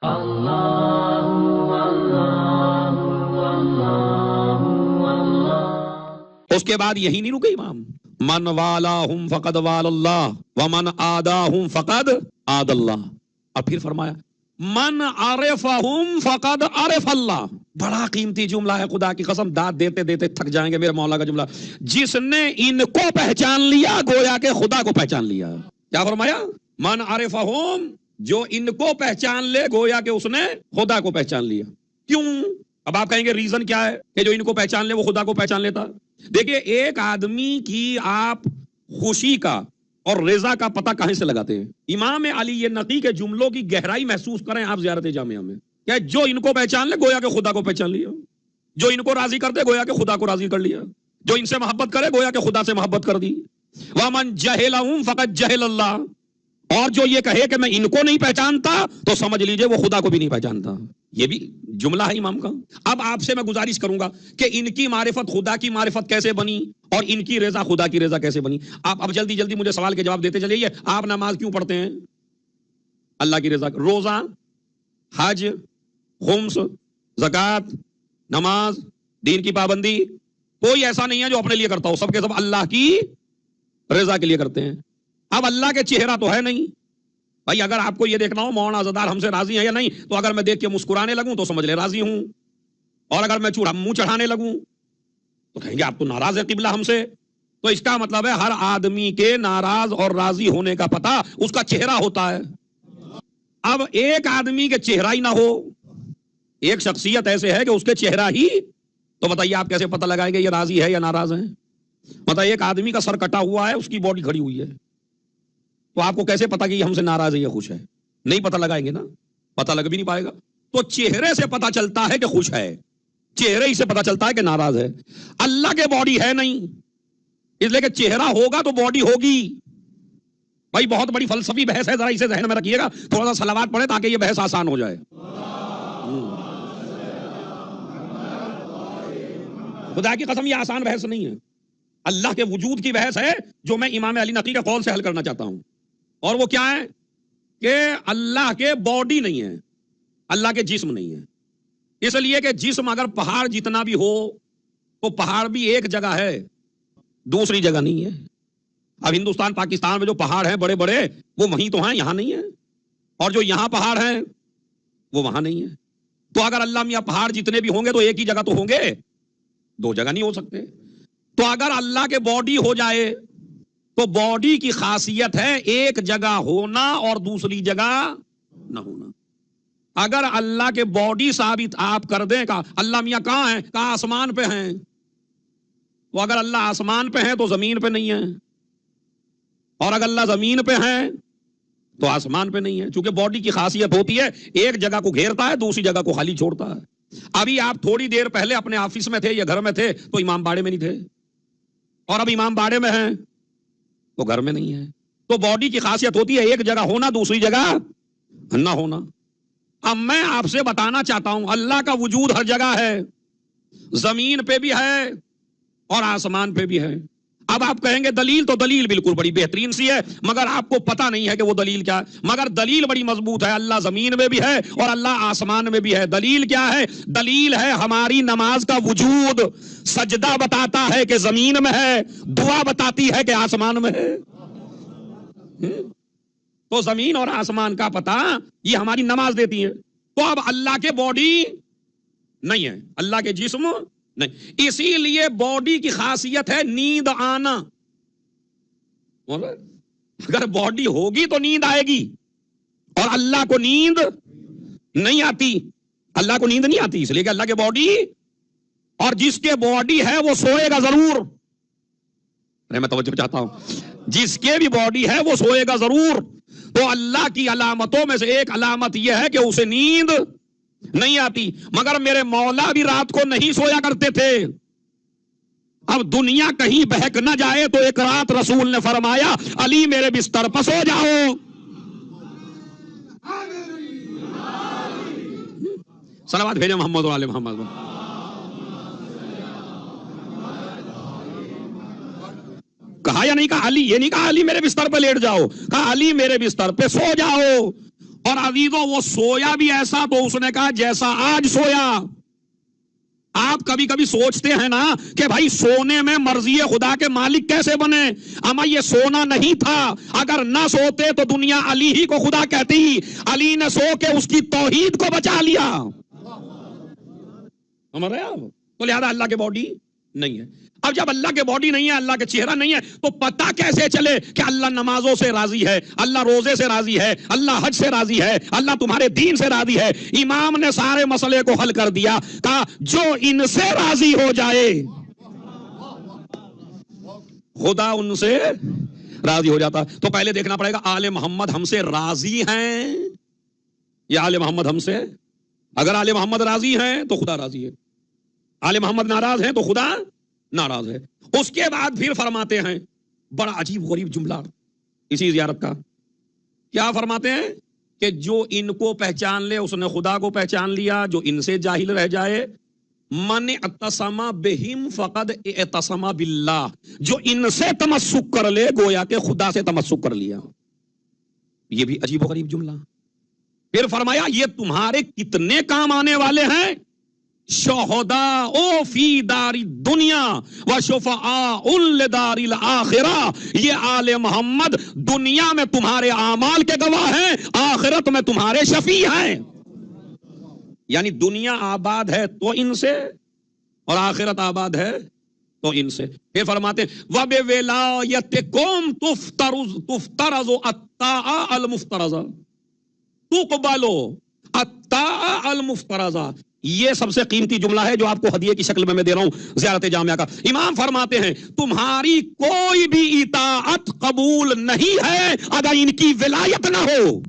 اس کے بعد یہی نہیں رکے امام، من والاہم فقد وال اللہ ومن آداہم فقد آد اللہ. اور پھر فرمایا من عرفہم فقد عرف اللہ. بڑا قیمتی جملہ ہے، خدا کی قسم داد دیتے دیتے تھک جائیں گے میرے مولا کا جملہ. جس نے ان کو پہچان لیا گویا کہ خدا کو پہچان لیا. کیا فرمایا؟ من عرفہم، جو ان کو پہچان لے گویا کہ اس نے خدا کو پہچان لیا. کیوں؟ اب آپ کہیں گے ریزن کیا ہے کہ جو ان کو پہچان لے وہ خدا کو پہچان لیتا؟ دیکھیں، ایک آدمی کی آپ خوشی کا اور رضا کا پتہ کہاں سے لگاتے ہیں؟ امام علی نقی کے جملوں کی گہرائی محسوس کریں آپ زیارت جامعہ میں، کہ جو ان کو پہچان لے گویا کہ خدا کو پہچان لیا، جو ان کو راضی کر دے گویا کہ خدا کو راضی کر لیا، جو ان سے محبت کرے گویا کہ خدا سے محبت کر دی. وَمَنْ جَهِلَهُمْ فَقَدْ جَهِلَ اللَّهُ. اور جو یہ کہے کہ میں ان کو نہیں پہچانتا تو سمجھ لیجئے وہ خدا کو بھی نہیں پہچانتا. یہ بھی جملہ ہے امام کا. اب آپ سے میں گزارش کروں گا کہ ان کی معرفت خدا کی معرفت کیسے بنی اور ان کی رضا خدا کی رضا کیسے بنی. آپ اب جلدی جلدی مجھے سوال کے جواب دیتے چلیے. آپ نماز کیوں پڑھتے ہیں؟ اللہ کی رضا. روزہ، حج، خمس، زکوٰۃ، نماز، دین کی پابندی، کوئی ایسا نہیں ہے جو اپنے لیے کرتا ہو، سب کے سب اللہ کی رضا کے لیے کرتے ہیں. اب اللہ کے چہرہ تو ہے نہیں بھائی. اگر آپ کو یہ دیکھنا ہو مولانا عزادار ہم سے راضی ہیں یا نہیں، تو اگر میں دیکھ کے مسکرانے لگوں تو سمجھ لے راضی ہوں، اور اگر میں منہ چڑھانے لگوں تو کہیں گے آپ تو ناراض ہے قبلہ ہم سے. تو اس کا مطلب ہے ہر آدمی کے ناراض اور راضی ہونے کا پتہ اس کا چہرہ ہوتا ہے. اب ایک آدمی کے چہرہ ہی نہ ہو، ایک شخصیت ایسے ہے کہ اس کے چہرہ ہی، تو بتائیے آپ کیسے پتہ لگائیں گے یہ راضی ہے یا ناراض ہے؟ مطلب ایک آدمی کا سر کٹا ہوا ہے، اس کی باڈی کھڑی ہوئی ہے، تو آپ کو کیسے پتا کہ یہ ہم سے ناراض ہے یا خوش ہے؟ نہیں پتہ لگائیں گے نا، پتہ لگ بھی نہیں پائے گا. تو چہرے سے پتہ چلتا ہے کہ خوش ہے، چہرے ہی سے پتہ چلتا ہے کہ ناراض ہے. اللہ کے باڈی ہے نہیں، اس لیے کہ چہرہ ہوگا تو باڈی ہوگی. بھائی بہت بڑی فلسفی بحث ہے، ذرا اسے ذہن میں رکھیے گا. تھوڑا سا صلوات پڑھیں تاکہ یہ بحث آسان ہو جائے. خدا کی قسم یہ آسان بحث نہیں ہے، اللہ کے وجود کی بحث ہے جو میں امام علی نقی کے قول سے حل کرنا چاہتا ہوں. اور وہ کیا ہے کہ اللہ کے باڈی نہیں ہے، اللہ کے جسم نہیں ہے. اس لیے کہ جسم اگر پہاڑ جتنا بھی ہو تو پہاڑ بھی ایک جگہ ہے، دوسری جگہ نہیں ہے. اب ہندوستان پاکستان میں جو پہاڑ ہیں بڑے بڑے وہ وہیں تو ہیں، یہاں نہیں ہے. اور جو یہاں پہاڑ ہیں وہ وہاں نہیں ہے. تو اگر اللہ میاں پہاڑ جتنے بھی ہوں گے تو ایک ہی جگہ تو ہوں گے، دو جگہ نہیں ہو سکتے. تو اگر اللہ کے باڈی ہو جائے تو باڈی کی خاصیت ہے ایک جگہ ہونا اور دوسری جگہ نہ ہونا. اگر اللہ کے باڈی ثابت آپ کر دیں کہ اللہ میاں کہاں ہیں، کہاں آسمان پہ ہیں، تو اگر اللہ آسمان پہ ہیں تو زمین پہ نہیں ہے، اور اگر اللہ زمین پہ ہیں تو آسمان پہ نہیں ہے. چونکہ باڈی کی خاصیت ہوتی ہے ایک جگہ کو گھیرتا ہے دوسری جگہ کو خالی چھوڑتا ہے. ابھی آپ تھوڑی دیر پہلے اپنے آفس میں تھے یا گھر میں تھے تو امام باڑے میں نہیں تھے، اور اب امام باڑے میں ہیں تو گھر میں نہیں ہے. تو باڈی کی خاصیت ہوتی ہے ایک جگہ ہونا دوسری جگہ نہ ہونا. اب میں آپ سے بتانا چاہتا ہوں اللہ کا وجود ہر جگہ ہے، زمین پہ بھی ہے اور آسمان پہ بھی ہے. اب آپ کہیں گے دلیل، تو دلیل بالکل بڑی بہترین سی ہے، مگر آپ کو پتہ نہیں ہے کہ وہ دلیل کیا ہے. مگر دلیل بڑی مضبوط ہے، اللہ زمین میں بھی ہے اور اللہ آسمان میں بھی ہے. دلیل کیا ہے؟ دلیل ہے ہماری نماز کا وجود. سجدہ بتاتا ہے کہ زمین میں ہے، دعا بتاتی ہے کہ آسمان میں ہے. تو زمین اور آسمان کا پتہ یہ ہماری نماز دیتی ہے. تو اب اللہ کے باڈی نہیں ہے، اللہ کے جسم نہیں، اسی لیے باڈی کی خاصیت ہے نیند آنا. اگر باڈی ہوگی تو نیند آئے گی، اور اللہ کو نیند نہیں آتی. اللہ کو نیند نہیں آتی اس لیے کہ اللہ کے باڈی، اور جس کے باڈی ہے وہ سوئے گا ضرور. میں توجہ چاہتا ہوں، جس کے بھی باڈی ہے وہ سوئے گا ضرور. تو اللہ کی علامتوں میں سے ایک علامت یہ ہے کہ اسے نیند نہیں آتی. مگر میرے مولا بھی رات کو نہیں سویا کرتے تھے. اب دنیا کہیں بہک نہ جائے تو ایک رات رسول نے فرمایا علی میرے بستر پر سو جاؤ. صلوات بھیجیں محمد و آل محمد. کہا یا نہیں کہا علی؟ یہ نہیں کہا علی میرے بستر پہ لیٹ جاؤ، کہا علی میرے بستر پہ سو جاؤ. اور عزیزوں وہ سویا بھی ایسا تو اس نے کہا جیسا آج سویا. آپ کبھی کبھی سوچتے ہیں نا کہ بھائی سونے میں مرضی خدا کے مالک کیسے بنے. اما یہ سونا نہیں تھا. اگر نہ سوتے تو دنیا علی ہی کو خدا کہتی. علی نے سو کے اس کی توحید کو بچا لیا. سمجھ رہے آپ؟ تو لہذا اللہ کے باڈی نہیں ہے. اب جب اللہ کے باڈی نہیں ہے, اللہ کے چہرہ نہیں ہے, تو پتہ کیسے چلے کہ اللہ نمازوں سے راضی ہے, اللہ روزے سے راضی ہے, اللہ حج سے راضی ہے, اللہ تمہارے دین سے راضی ہے. امام نے سارے مسئلے کو حل کر دیا, کہا جو ان سے راضی ہو جائے خدا ان سے راضی ہو جاتا. تو پہلے دیکھنا پڑے گا آل محمد ہم سے راضی ہیں یا آل محمد ہم سے. اگر آل محمد راضی ہیں تو خدا راضی ہے, آل محمد ناراض ہیں تو خدا ناراض ہے. اس کے بعد پھر فرماتے ہیں بڑا عجیب غریب جملہ اسی زیارت کا. کیا فرماتے ہیں کہ جو ان کو پہچان لے اس نے خدا کو پہچان لیا, جو ان سے جاہل رہ جائے من اعتصم بہم فقد اعتصم باللہ, جو ان سے تمسک کر لے گویا کہ خدا سے تمسک کر لیا. یہ بھی عجیب و غریب جملہ. پھر فرمایا یہ تمہارے کتنے کام آنے والے ہیں, شہداء فی دار الدنیا و شفعاء لدار الاخرہ. یہ آل محمد دنیا میں تمہارے اعمال کے گواہ ہیں, آخرت میں تمہارے شفیع ہیں. یعنی دنیا آباد ہے تو ان سے اور آخرت آباد ہے تو ان سے. پھر فرماتے ہیں وَبِوِلَایَتِکُمْ تُفْتَرَضُ الطَّاعَ الْمُفْتَرَضَ تُقْبَلُ الطَّاعَ الْمُفْتَرَضَ. یہ سب سے قیمتی جملہ ہے جو آپ کو ہدیے کی شکل میں دے رہا ہوں زیارت جامعہ کا. امام فرماتے ہیں تمہاری کوئی بھی اطاعت قبول نہیں ہے اگر ان کی ولایت نہ ہو.